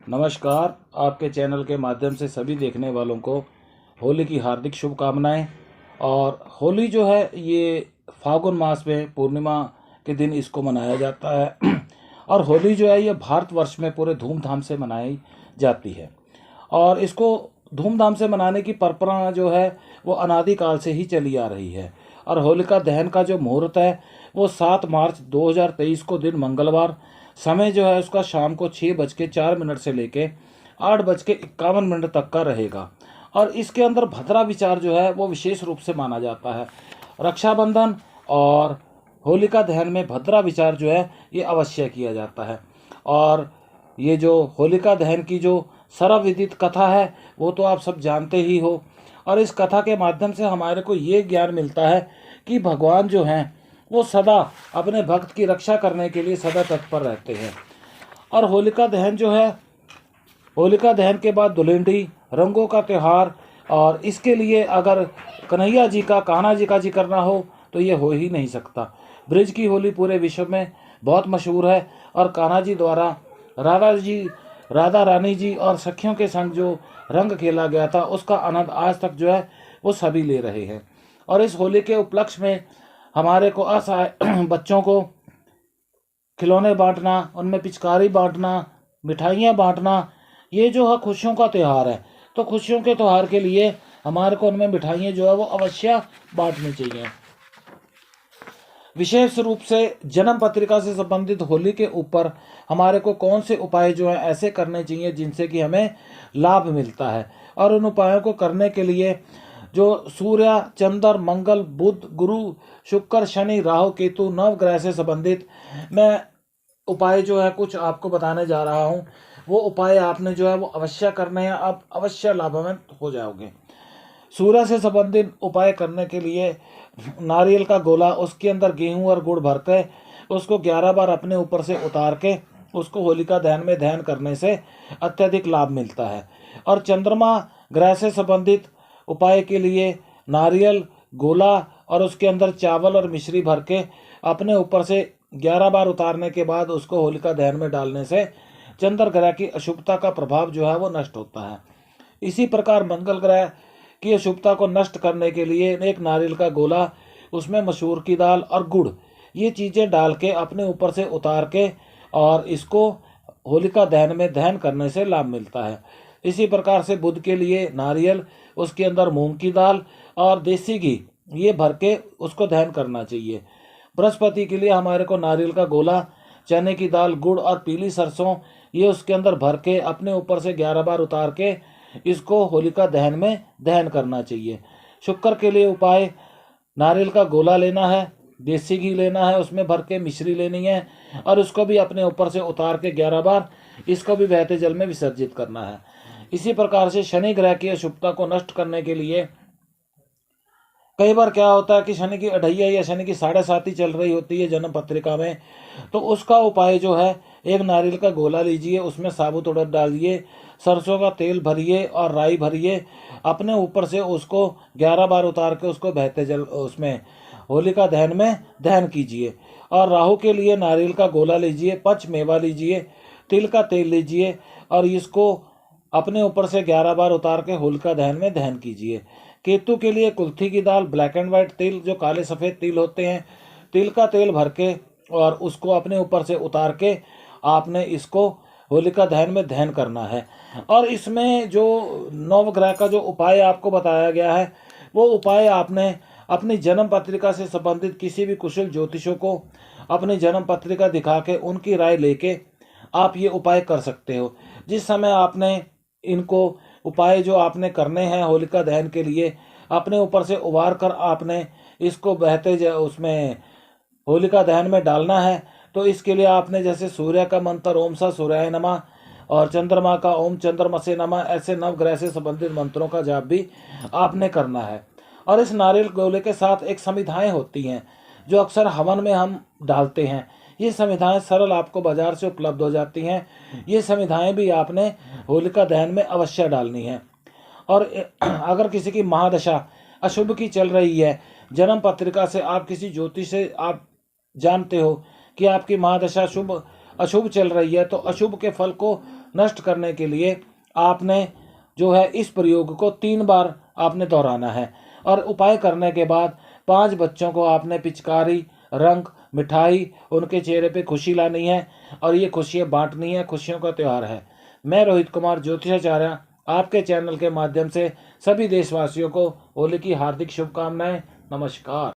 नमस्कार। आपके चैनल के माध्यम से सभी देखने वालों को होली की हार्दिक शुभकामनाएं। और होली जो है ये फाल्गुन मास में पूर्णिमा के दिन इसको मनाया जाता है। और होली जो है ये भारतवर्ष में पूरे धूमधाम से मनाई जाती है। और इसको धूमधाम से मनाने की परंपरा जो है वो अनादिकाल से ही चली आ रही है। और होलिका दहन का जो मुहूर्त है वो 7 मार्च 2023 को दिन मंगलवार, समय जो है उसका शाम को 6:04 से लेके 8:51 तक का रहेगा। और इसके अंदर भद्रा विचार जो है वो विशेष रूप से माना जाता है। रक्षाबंधन और होलिका दहन में भद्रा विचार जो है ये अवश्य किया जाता है। और ये जो होलिका दहन की जो सर्वविदित कथा है वो तो आप सब जानते ही हो। और इस कथा के माध्यम से हमारे को ये ज्ञान मिलता है कि भगवान जो हैं वो सदा अपने भक्त की रक्षा करने के लिए सदा तत्पर रहते हैं। और होलिका दहन जो है, होलिका दहन के बाद धुलेंडी, रंगों का त्यौहार। और इसके लिए अगर कन्हैया जी का, कान्हा जी का जिक्र ना हो तो ये हो ही नहीं सकता। ब्रिज की होली पूरे विश्व में बहुत मशहूर है। और कान्हा जी द्वारा राधा रानी जी और सखियों के संग जो रंग खेला गया था उसका आनंद आज तक जो है वो सभी ले रहे हैं। और इस होली के उपलक्ष्य में हमारे को असहाय बच्चों को खिलौने बांटना, उनमें पिचकारी बांटना, मिठाइयाँ बांटना, ये जो है खुशियों का त्यौहार है। तो खुशियों के त्यौहार के लिए हमारे को उनमें मिठाइयाँ जो है वो अवश्य बांटनी चाहिए। विशेष रूप से जन्म पत्रिका से संबंधित होली के ऊपर हमारे को कौन से उपाय जो हैं ऐसे करने चाहिए जिनसे कि हमें लाभ मिलता है। और उन उपायों को करने के लिए जो सूर्य, चंद्र, मंगल, बुध, गुरु, शुक्र, शनि, राहु, केतु, नवग्रह से संबंधित मैं उपाय जो है कुछ आपको बताने जा रहा हूँ। वो उपाय आपने जो है वो अवश्य करने हैं, आप अवश्य लाभान्वित हो जाओगे। सूर्य से संबंधित उपाय करने के लिए नारियल का गोला, उसके अंदर गेहूं और गुड़ भर के उसको 11 बार अपने ऊपर से उतार के उसको होलिका दहन में दहन करने से अत्यधिक लाभ मिलता है। और चंद्रमा ग्रह से संबंधित उपाय के लिए नारियल, गोला और उसके अंदर चावल और मिश्री भर के अपने ऊपर से 11 बार उतारने के बाद उसको होलिका दहन में डालने से चंद्र ग्रह की अशुभता का प्रभाव जो है वो नष्ट होता है। इसी प्रकार मंगल ग्रह की अशुभता को नष्ट करने के लिए एक नारियल का गोला, उसमें मसूर की दाल और गुड़, ये चीज़ें डाल के अपने ऊपर से उतार के और इसको होलिका दहन में दहन करने से लाभ मिलता है। इसी प्रकार से बुध के लिए नारियल, उसके अंदर मूंग की दाल और देसी घी ये भर के उसको दहन करना चाहिए। बृहस्पति के लिए हमारे को नारियल का गोला, चने की दाल, गुड़ और पीली सरसों ये उसके अंदर भर के अपने ऊपर से 11 बार उतार के इसको होलिका दहन में दहन करना चाहिए। शुक्र के लिए उपाय नारियल का गोला लेना है, देसी घी लेना है, उसमें भर के मिश्री लेनी है और उसको भी अपने ऊपर से उतार के 11 बार इसको भी बहते जल में विसर्जित करना है। इसी प्रकार से शनि ग्रह की अशुभता को नष्ट करने के लिए कई बार क्या होता है कि शनि की अढ़ैया या शनि की 7.5 चल रही होती है जन्म पत्रिका में, तो उसका उपाय जो है एक नारियल का गोला लीजिए, उसमें साबुत उड़द डालिए, सरसों का तेल भरिए और राई भरिए, अपने ऊपर से उसको 11 बार उतार के उसको बहते जल उसमें होलिका दहन में दहन कीजिए। और राहु के लिए नारियल का गोला लीजिए, पंच मेवा लीजिए, तिल का तेल लीजिए और इसको अपने ऊपर से 11 बार उतार के होलिका दहन में दहन कीजिए। केतु के लिए कुल्थी की दाल, ब्लैक एंड वाइट तिल, जो काले सफ़ेद तिल होते हैं, तिल का तेल भर के और उसको अपने ऊपर से उतार के आपने इसको होलिका दहन में दहन करना है। और इसमें जो नवग्रह का जो उपाय आपको बताया गया है वो उपाय आपने अपनी जन्म पत्रिका से संबंधित किसी भी कुशल ज्योतिषों को अपनी जन्म पत्रिका दिखा के उनकी राय लेके आप ये उपाय कर सकते हो। जिस समय आपने इनको उपाय जो आपने करने हैं होलिका दहन के लिए अपने ऊपर से उबार कर आपने इसको बहते उसमें होलिका दहन में डालना है। तो इसके लिए आपने जैसे सूर्य का मंत्र ओम सा सूर्याय नमः और चंद्रमा का ओम चंद्रमसे नमः, ऐसे नवग्रह से संबंधित मंत्रों का जाप भी आपने करना है। और इस नारियल गोले के साथ एक समिधाएँ होती हैं जो अक्सर हवन में हम डालते हैं। ये समिधाएँ सरल आपको बाजार से उपलब्ध हो जाती हैं। ये समिधाएँ भी आपने होलिका दहन में अवश्य डालनी है। और अगर किसी की महादशा अशुभ की चल रही है, जन्म पत्रिका से आप किसी ज्योतिष से आप जानते हो कि आपकी महादशा शुभ अशुभ चल रही है तो अशुभ के फल को नष्ट करने के लिए आपने जो है इस प्रयोग को 3 बार आपने दोहराना है। और उपाय करने के बाद 5 बच्चों को आपने पिचकारी, रंग, मिठाई, उनके चेहरे पे खुशी लानी है और ये खुशियाँ बांटनी है। खुशियों का त्यौहार है। मैं रोहित कुमार ज्योतिषाचार्य आपके चैनल के माध्यम से सभी देशवासियों को होली की हार्दिक शुभकामनाएं। नमस्कार।